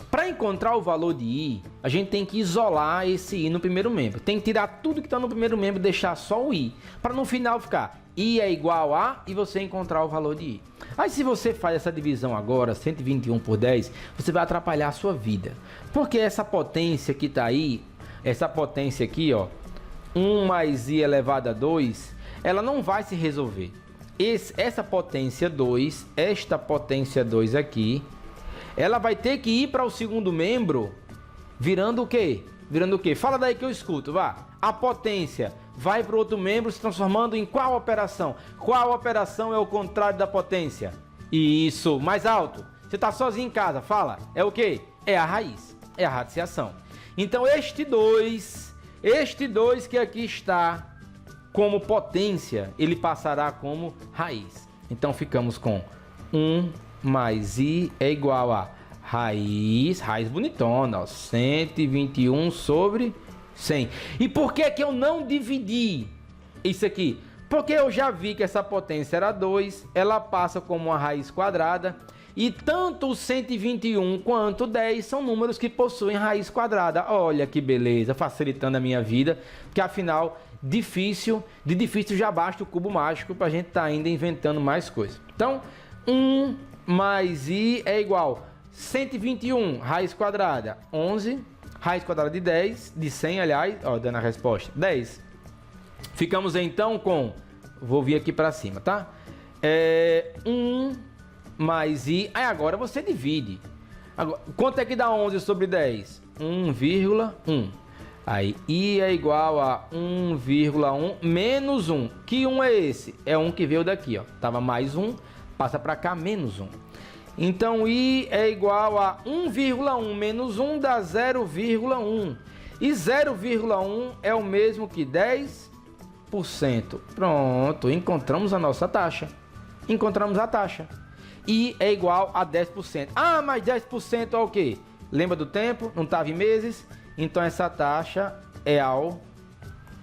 Speaker 1: Para encontrar o valor de i, a gente tem que isolar esse i no primeiro membro. Tem que tirar tudo que está no primeiro membro e deixar só o i. Para no final ficar i é igual a e você encontrar o valor de i. Aí se você faz essa divisão agora, 121 por 10, você vai atrapalhar a sua vida. Porque essa potência que está aí, essa potência aqui, ó, 1 mais i elevado a 2, ela não vai se resolver. Essa potência 2, esta potência 2 aqui, ela vai ter que ir para o segundo membro virando o quê? Virando o quê? Fala daí que eu escuto, vá. A potência vai para o outro membro se transformando em qual operação? Qual operação é o contrário da potência? Isso, mais alto. Você está sozinho em casa, fala. É o quê? É a raiz, é a radiciação. Então este 2 que aqui está como potência, ele passará como raiz. Então ficamos com 1 mais i é igual a raiz bonitona, ó, 121 sobre 100. E por que que eu não dividi isso aqui? Porque eu já vi que essa potência era 2, ela passa como uma raiz quadrada, e tanto o 121 quanto o 10 são números que possuem raiz quadrada. Olha que beleza, facilitando a minha vida, que afinal, de difícil já basta o cubo mágico para a gente estar ainda inventando mais coisas. Então, 1 mais i é igual 121, raiz quadrada, 11, raiz quadrada de 10, de 100, aliás, ó, dando a resposta, 10. Ficamos então com, vou vir aqui para cima, tá? 1 mais i, aí agora você divide. Agora, quanto é que dá 11 sobre 10? 1,1. Aí i é igual a 1,1 menos 1. Que 1 é esse? É 1 que veio daqui, ó. Tava mais 1. Passa para cá, menos 1. Então, i é igual a 1,1 menos 1 dá 0,1. E 0,1 é o mesmo que 10%. Pronto, encontramos a nossa taxa. Encontramos a taxa. I é igual a 10%. Ah, mas 10% é o quê? Lembra do tempo? Não estava em meses? Então, essa taxa é ao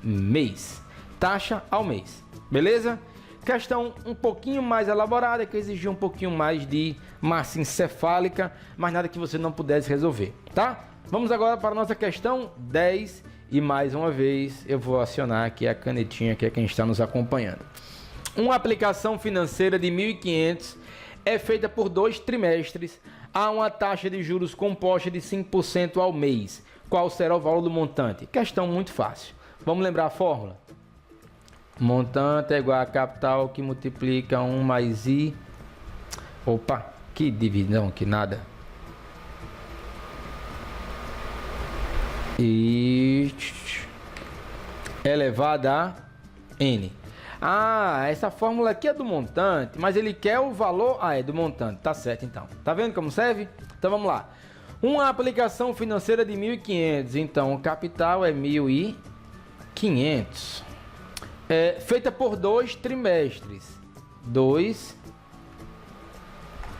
Speaker 1: mês. Taxa ao mês. Beleza? Questão um pouquinho mais elaborada, que exigiu um pouquinho mais de massa encefálica, mas nada que você não pudesse resolver, tá? Vamos agora para a nossa questão 10 e mais uma vez eu vou acionar aqui a canetinha, que é quem está nos acompanhando. Uma aplicação financeira de 1.500 é feita por 2 trimestres. há uma taxa de juros composta de 5% ao mês. Qual será o valor do montante? Questão muito fácil. Vamos lembrar a fórmula? Montante é igual a capital que multiplica 1 mais I. Opa, que divisão, que nada. E elevado a N. Ah, essa fórmula aqui é do montante, mas ele quer o valor... Ah, é do montante, tá certo então. Tá vendo como serve? Então vamos lá. Uma aplicação financeira de 1.500, então o capital é 1.500. Feita por 2 trimestres. 2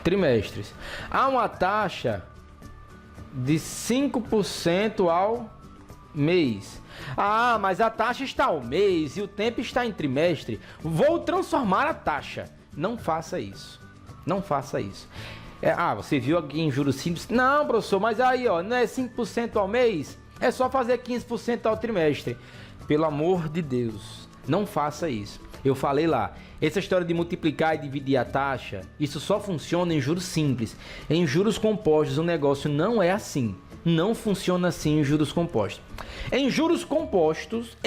Speaker 1: trimestres. Há uma taxa de 5% ao mês. Ah, mas a taxa está ao mês e o tempo está em trimestre. Vou transformar a taxa. Não faça isso. Não faça isso. Você viu aqui em juros simples? Não, professor, mas aí, ó, não é 5% ao mês? É só fazer 15% ao trimestre. Pelo amor de Deus, não faça isso. Eu falei lá, essa história de multiplicar e dividir a taxa, isso só funciona em juros simples. Em juros compostos o negócio não é assim. Não funciona assim em juros compostos. Em juros compostos,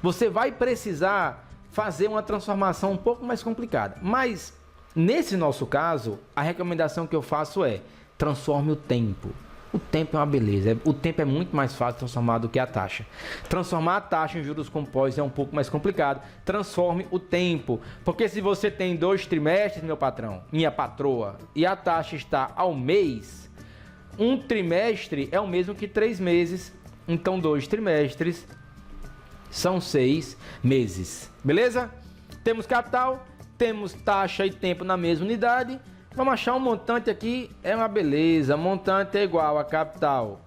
Speaker 1: você vai precisar fazer uma transformação um pouco mais complicada. Mas, nesse nosso caso, a recomendação que eu faço é transforme o tempo. O tempo é uma beleza. O tempo é muito mais fácil de transformar do que a taxa. Transformar a taxa em juros compostos é um pouco mais complicado. Transforme o tempo. Porque se você tem 2 trimestres, meu patrão, minha patroa, e a taxa está ao mês, um trimestre é o mesmo que 3 meses. Então 2 trimestres são 6 meses. Beleza? Temos capital, temos taxa e tempo na mesma unidade. Vamos achar um montante aqui, é uma beleza. Montante é igual a capital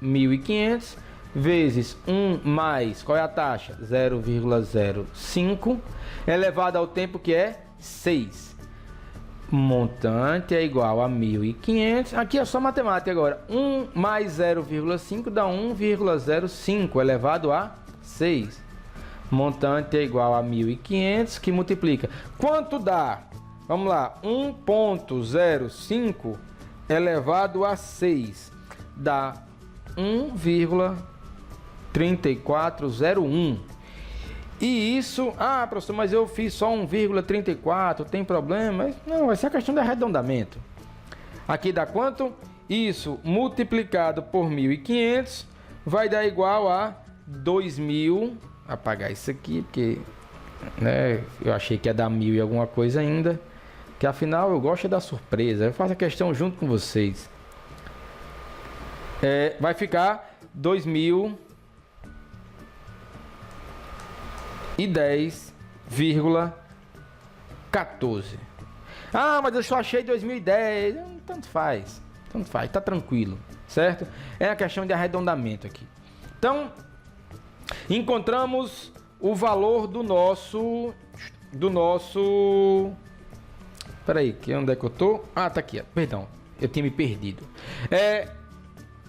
Speaker 1: 1.500 vezes 1 mais, qual é a taxa? 0,05 elevado ao tempo que é 6. Montante é igual a 1.500. Aqui é só matemática agora. 1 mais 0,5 dá 1,05 elevado a 6. Montante é igual a 1.500 que multiplica. Quanto dá? Vamos lá. 1,05 elevado a 6 dá 1,3401. E isso, professor, mas eu fiz só 1,34, tem problema? Mas não, essa é a questão de arredondamento. Aqui dá quanto? Isso multiplicado por 1.500 vai dar igual a 2.000. Apagar isso aqui, porque eu achei que ia dar 1.000 e alguma coisa ainda. Que afinal eu gosto da surpresa. Eu faço a questão junto com vocês. Vai ficar 2010,14. Mas eu só achei 2010. Tanto faz, tá tranquilo, certo? É a questão de arredondamento aqui. Então, encontramos o valor do nosso... Peraí, onde é que eu tô? Tá aqui, perdão, eu tinha me perdido.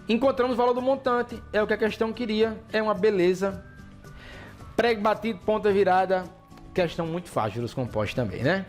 Speaker 1: Encontramos o valor do montante, é o que a questão queria, é uma beleza. Prego batido, ponta virada, questão muito fácil, juros compostos também, né?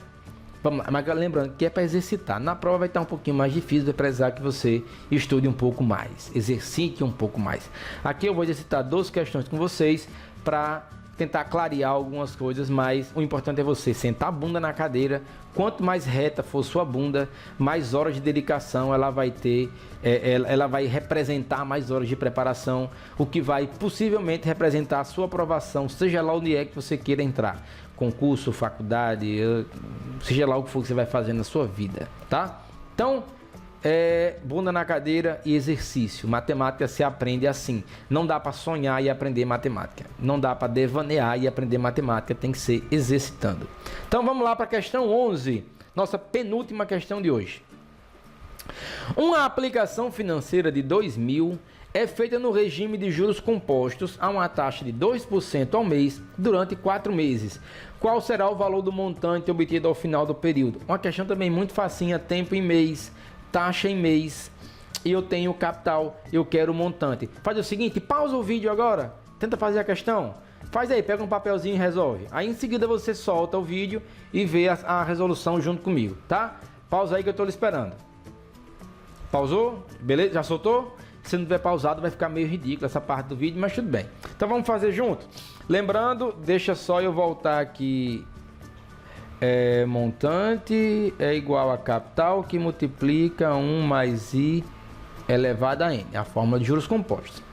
Speaker 1: Vamos lá, mas lembrando que é para exercitar. Na prova vai estar um pouquinho mais difícil, vai precisar que você estude um pouco mais, exercite um pouco mais. Aqui eu vou exercitar 12 questões com vocês para tentar clarear algumas coisas, mas o importante é você sentar a bunda na cadeira. Quanto mais reta for sua bunda, mais horas de dedicação ela vai ter, ela vai representar mais horas de preparação, o que vai possivelmente representar a sua aprovação, seja lá onde é que você queira entrar, concurso, faculdade, seja lá o que for que você vai fazer na sua vida, tá? Então, bunda na cadeira e exercício. Matemática se aprende assim. Não dá para sonhar e aprender matemática. Não dá para devanear e aprender matemática. Tem que ser exercitando. Então vamos lá para a questão 11. Nossa penúltima questão de hoje. Uma aplicação financeira de 2.000 é feita no regime de juros compostos a uma taxa de 2% ao mês durante 4 meses. Qual será o valor do montante obtido ao final do período? Uma questão também muito facinha, tempo em mês, taxa em mês, e eu tenho capital, eu quero o montante. Faz o seguinte, pausa o vídeo agora, tenta fazer a questão, faz aí, pega um papelzinho e resolve. Aí em seguida você solta o vídeo e vê a resolução junto comigo, tá? Pausa aí que eu estou lhe esperando. Pausou? Beleza? Já soltou? Se não tiver pausado, vai ficar meio ridículo essa parte do vídeo, mas tudo bem. Então vamos fazer junto. Lembrando, deixa só eu voltar aqui. Montante é igual a capital que multiplica 1 mais I elevado a N. A fórmula de juros compostos.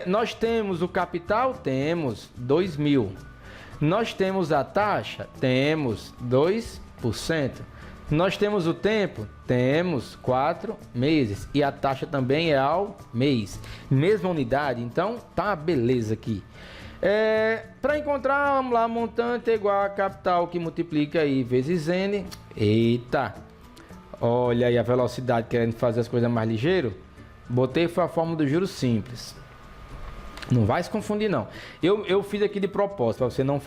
Speaker 1: Nós temos o capital? Temos 2.000. Nós temos a taxa? Temos 2%. Nós temos o tempo? Temos 4 meses. E a taxa também é ao mês. Mesma unidade, então tá beleza aqui. Para encontrar, vamos lá, montante é igual a capital que multiplica I vezes N. Eita! Olha aí a velocidade querendo fazer as coisas mais ligeiro. Botei foi a fórmula do juros simples. Não vai se confundir não. Eu fiz aqui de propósito, para você não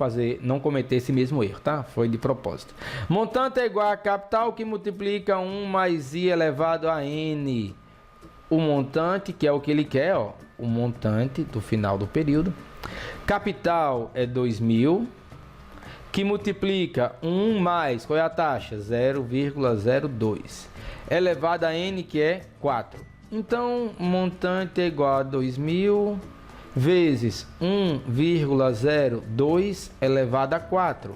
Speaker 1: cometer esse mesmo erro, tá? Foi de propósito. Montante é igual a capital que multiplica 1 mais I elevado a N. O montante, que é o que ele quer, ó. O montante do final do período. Capital é 2.000, que multiplica 1 mais, qual é a taxa? 0,02. Elevado a N, que é 4. Então, montante é igual a 2.000 vezes 1,02 elevado a 4.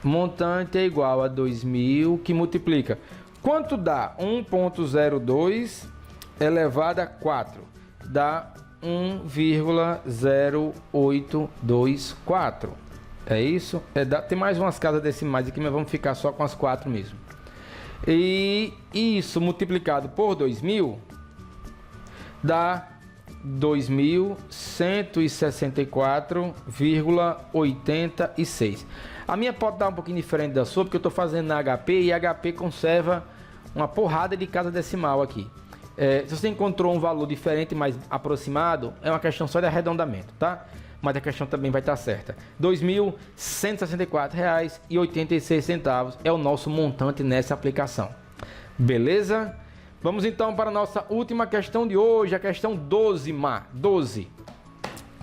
Speaker 1: Montante é igual a 2.000, que multiplica. Quanto dá? 1,02 elevado a 4. Dá 1,0824. É isso? Tem mais umas casas decimais aqui, mas vamos ficar só com as 4 mesmo. E isso multiplicado por 2.000 dá 2.164,86. A minha pode dar um pouquinho diferente da sua, porque eu estou fazendo na HP e a HP conserva uma porrada de casa decimal aqui. Se você encontrou um valor diferente, mais aproximado, é uma questão só de arredondamento, tá? Mas a questão também vai estar certa. R$ 2.164,86 é o nosso montante nessa aplicação. Beleza? Vamos então para a nossa última questão de hoje, a questão 12.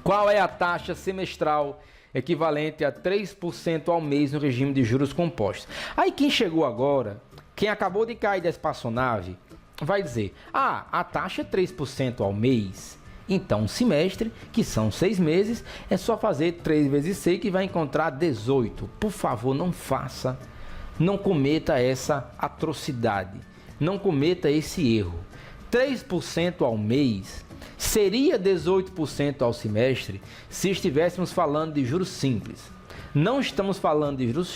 Speaker 1: Qual é a taxa semestral equivalente a 3% ao mês no regime de juros compostos? Aí quem chegou agora, quem acabou de cair da espaçonave, vai dizer, a taxa é 3% ao mês. Então, um semestre, que são 6 meses, é só fazer 3 vezes 6 que vai encontrar 18. Por favor, não faça, não cometa essa atrocidade, não cometa esse erro. 3% ao mês seria 18% ao semestre se estivéssemos falando de juros simples. Não estamos falando de juros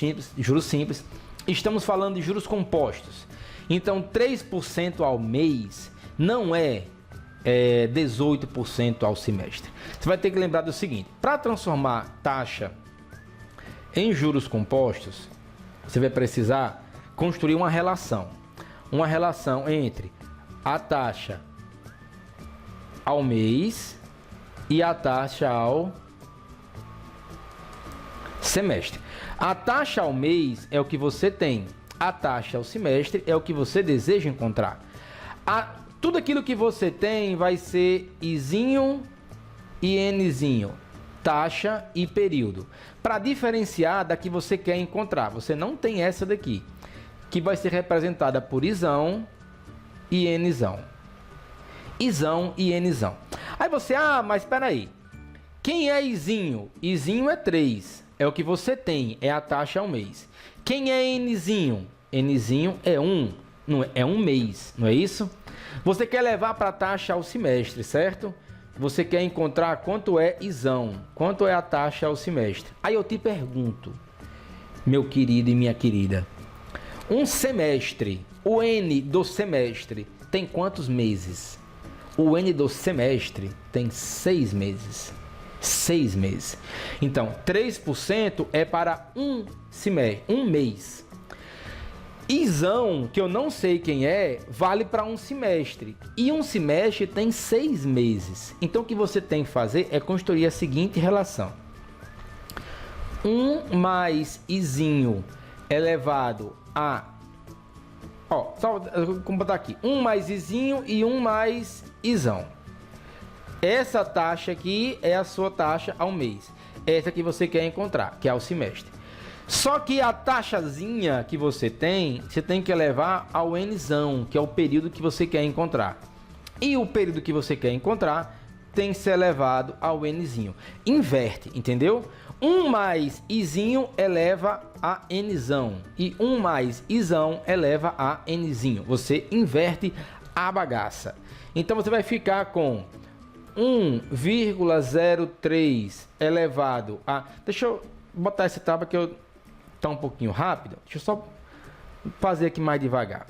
Speaker 1: simples, estamos falando de juros compostos. Então, 3% ao mês não é 18% ao semestre. Você vai ter que lembrar do seguinte: para transformar taxa em juros compostos, você vai precisar construir uma relação entre a taxa ao mês e a taxa ao semestre. A taxa ao mês é o que você tem, a taxa ao semestre é o que você deseja encontrar. Tudo aquilo que você tem vai ser Izinho e Nzinho, taxa e período. Para diferenciar da que você quer encontrar, você não tem essa daqui, que vai ser representada por Izão e Nzão. Izão e Nzão. Aí você, mas espera aí. Quem é Izinho? Izinho é 3, é o que você tem, é a taxa ao mês. Quem é Nzinho? Nzinho é 1, é um mês, não é isso? Você quer levar para a taxa ao semestre, certo? Você quer encontrar quanto é Izão, quanto é a taxa ao semestre. Aí eu te pergunto, meu querido e minha querida, um semestre, o N do semestre tem quantos meses? O N do semestre tem 6 meses. 6 meses. Então, 3% é para um semestre, um mês. Izão, que eu não sei quem é, vale para um semestre. E um semestre tem 6 meses. Então, o que você tem que fazer é construir a seguinte relação. 1 mais Izinho elevado a... vou botar aqui. 1 mais Izinho e 1 mais Izão. Essa taxa aqui é a sua taxa ao mês. Essa que você quer encontrar, que é ao semestre. Só que a taxazinha que você tem que levar ao Nzão, que é o período que você quer encontrar. E o período que você quer encontrar tem que ser elevado ao Nzinho. Inverte, entendeu? 1 mais Izinho eleva a Nzão. E 1 mais Izão eleva a Nzinho. Você inverte a bagaça. Então você vai ficar com 1,03 elevado a... Deixa eu botar essa tábua que eu tá um pouquinho rápido. Deixa eu só fazer aqui mais devagar.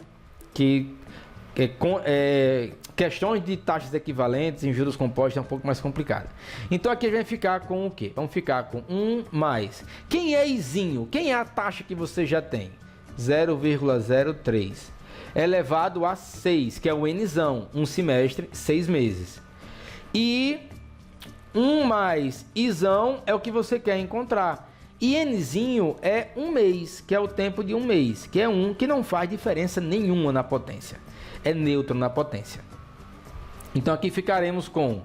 Speaker 1: Questões de taxas equivalentes em juros compostos é um pouco mais complicado. Então aqui a gente vai ficar com o quê? Vamos ficar com 1 mais. Quem é Izinho? Quem é a taxa que você já tem? 0,03 elevado a 6, que é o Nzão, um semestre, 6 meses. E 1 mais Izão é o que você quer encontrar. E Nzinho é 1 mês, que é o tempo de 1 mês, que é 1 que não faz diferença nenhuma na potência. É neutro na potência. Então aqui ficaremos com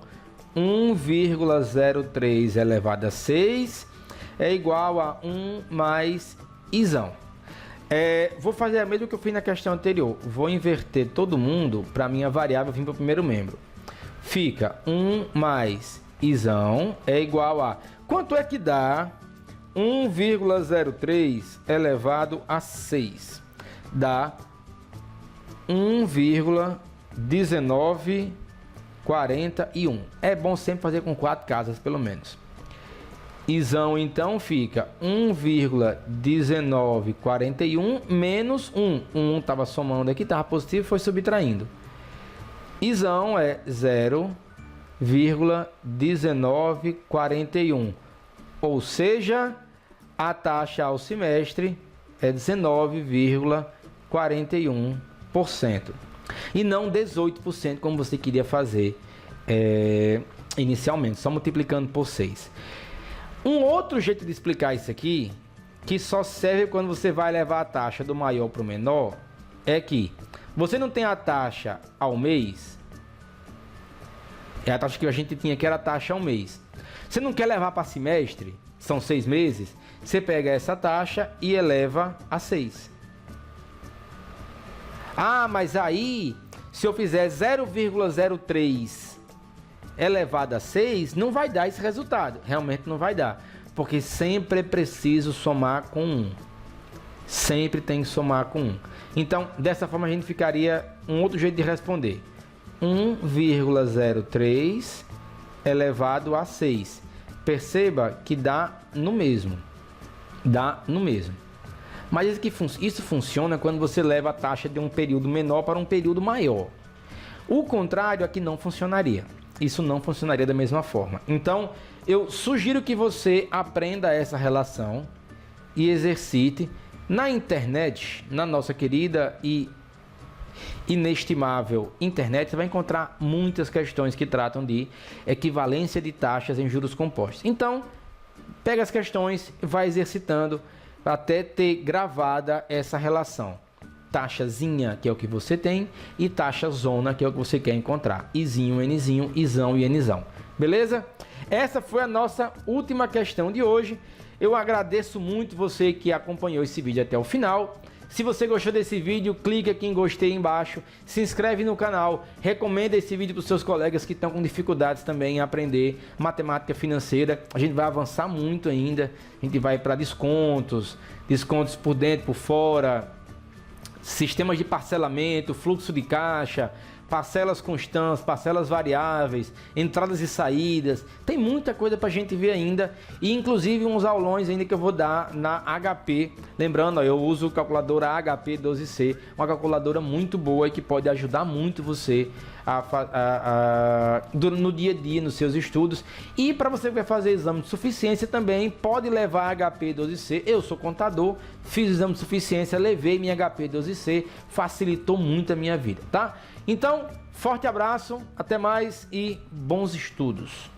Speaker 1: 1,03 elevado a 6 é igual a 1 mais Izão. Vou fazer a mesma que eu fiz na questão anterior. Vou inverter todo mundo para a minha variável vir para o primeiro membro. Fica 1 mais Izão é igual a... Quanto é que dá 1,03 elevado a 6? Dá 1,1941. É bom sempre fazer com 4 casas, pelo menos. Izão, então, fica 1,1941 menos 1. 1 estava somando aqui, estava positivo, foi subtraindo. Izão é 0,1941. Ou seja, a taxa ao semestre é 19,41%. E não 18%, como você queria fazer inicialmente, só multiplicando por 6. Um outro jeito de explicar isso aqui, que só serve quando você vai levar a taxa do maior para o menor, é que você não tem a taxa ao mês, é a taxa que a gente tinha, que era a taxa ao mês. Você não quer levar para semestre, são 6 meses, você pega essa taxa e eleva a 6. Ah, mas aí, se eu fizer 0,03 elevado a 6, não vai dar esse resultado. Realmente não vai dar. Porque sempre é preciso somar com 1. Sempre tem que somar com 1. Então, dessa forma a gente ficaria um outro jeito de responder. 1,03 elevado a 6. Perceba que dá no mesmo. Dá no mesmo. Mas isso funciona quando você leva a taxa de um período menor para um período maior. O contrário aqui não funcionaria. Isso não funcionaria da mesma forma. Então, eu sugiro que você aprenda essa relação e exercite. Na internet, na nossa querida e inestimável internet, você vai encontrar muitas questões que tratam de equivalência de taxas em juros compostos. Então, pega as questões e vai exercitando até ter gravada essa relação. Taxazinha, que é o que você tem, e taxa zona, que é o que você quer encontrar. Izinho, Nzinho, Izão e Nzão. Beleza? Essa foi a nossa última questão de hoje. Eu agradeço muito você que acompanhou esse vídeo até o final. Se você gostou desse vídeo, clique aqui em gostei embaixo, se inscreve no canal, recomenda esse vídeo para os seus colegas que estão com dificuldades também em aprender matemática financeira. A gente vai avançar muito ainda, a gente vai para descontos por dentro, por fora, sistemas de parcelamento, fluxo de caixa, parcelas constantes, parcelas variáveis, entradas e saídas. Tem muita coisa para a gente ver ainda, e inclusive uns aulões ainda que eu vou dar na HP. Lembrando, eu uso calculadora HP 12C, uma calculadora muito boa e que pode ajudar muito você no dia a dia, nos seus estudos. E para você que vai fazer exame de suficiência também, pode levar a HP 12C. Eu sou contador, fiz o exame de suficiência, levei minha HP 12C, facilitou muito a minha vida, tá? Então, forte abraço, até mais e bons estudos.